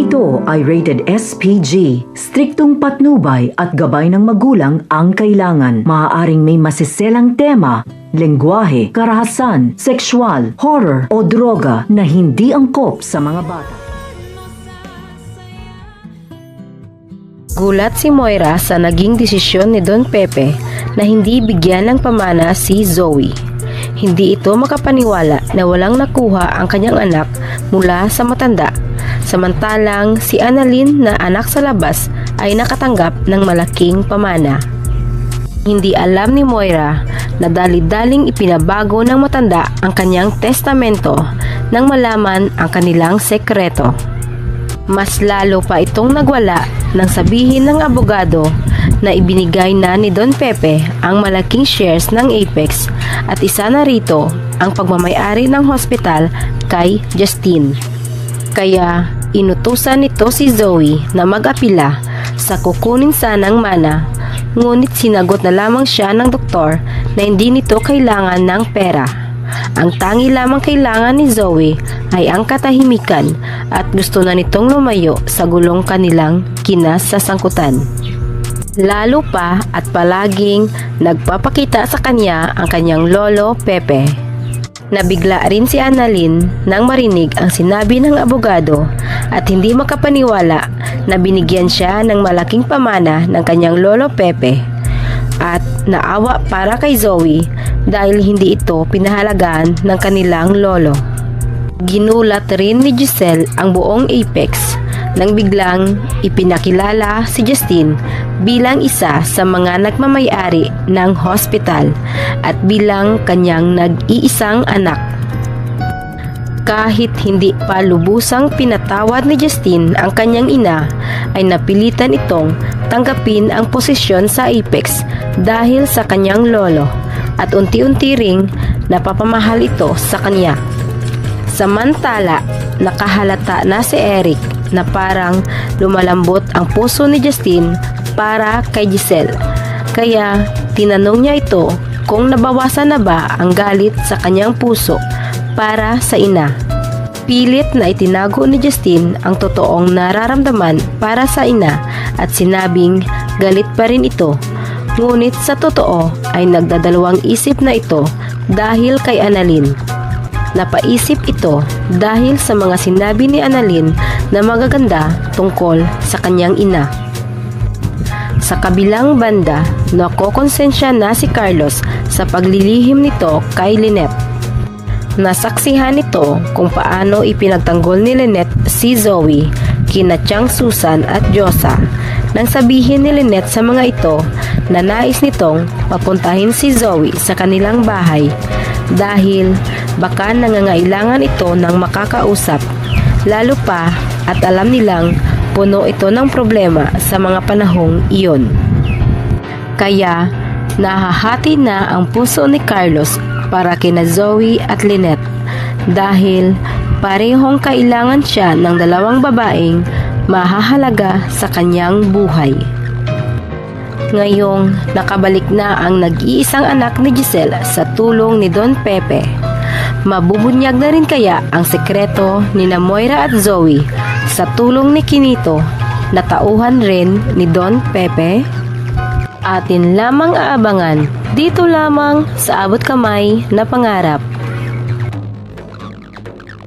Ito ay rated SPG. Striktong patnubay at gabay ng magulang ang kailangan. Maaaring may masiselang tema, lengguwahe, karahasan, sexual, horror o droga na hindi angkop sa mga bata. Gulat si Moira sa naging desisyon ni Don Pepe na hindi bigyan ng pamana si Zoe. Hindi ito makapaniwala na walang nakuha ang kanyang anak mula sa matanda. Samantalang si Annalyn na anak sa labas ay nakatanggap ng malaking pamana. Hindi alam ni Moira na dali-daling ipinabago ng matanda ang kanyang testamento nang malaman ang kanilang sekreto. Mas lalo pa itong nagwala nang sabihin ng abogado na ibinigay na ni Don Pepe ang malaking shares ng Apex at isa na rito ang pagmamayari ng hospital kay Justine. Kaya inutusan nito si Zoe na mag-apila sa kukunin sanang mana, ngunit sinagot na lamang siya ng doktor na hindi nito kailangan ng pera. Ang tangi lamang kailangan ni Zoe ay ang katahimikan at gusto na nitong lumayo sa gulong kanilang kinasasangkutan. Lalo pa at palaging nagpapakita sa kanya ang kanyang lolo Pepe. Nabigla rin si Annalyn nang marinig ang sinabi ng abogado at hindi makapaniwala na binigyan siya ng malaking pamana ng kanyang lolo Pepe. At naawa para kay Zoe dahil hindi ito pinahalagaan ng kanilang lolo. Ginulat rin ni Giselle ang buong Apex nang biglang ipinakilala si Justine bilang isa sa mga nagmamayari ng hospital at bilang kanyang nag-iisang anak. Kahit hindi pa lubusang pinatawad ni Justine ang kanyang ina, ay napilitan itong tanggapin ang posisyon sa Apex dahil sa kanyang lolo at unti-unti ring napapamahal ito sa kanya. Samantala, nakahalata na si Eric na parang lumalambot ang puso ni Justine para kay Giselle. Kaya tinanong niya ito kung nabawasan na ba ang galit sa kanyang puso para sa ina. Pilit na itinago ni Justine ang totoong nararamdaman para sa ina at sinabing galit pa rin ito. Ngunit sa totoo ay nagdadalawang isip na ito dahil kay Annalyn. Napaisip ito dahil sa mga sinabi ni Annalyn na magaganda tungkol sa kanyang ina. Sa kabilang banda, nakokonsensya na si Carlos sa paglilihim nito kay Lynette. Nasaksihan nito kung paano ipinagtanggol ni Lynette si Zoe kina Tiang Susan at Josa nang sabihin ni Lynette sa mga ito na nais nitong papuntahin si Zoe sa kanilang bahay dahil baka nangangailangan ito ng makakausap, lalo pa at alam nilang puno ito ng problema sa mga panahong iyon. Kaya nahahati na ang puso ni Carlos para kina Zoe at Lynette dahil parehong kailangan siya ng dalawang babaeng mahahalaga sa kanyang buhay. Ngayong nakabalik na ang nag-iisang anak ni Giselle sa tulong ni Don Pepe, mabubunyag na rin kaya ang sekreto ni Moira at Zoe sa tulong ni Quinito na tauhan rin ni Don Pepe? Atin lamang aabangan dito lamang sa Abot Kamay na Pangarap.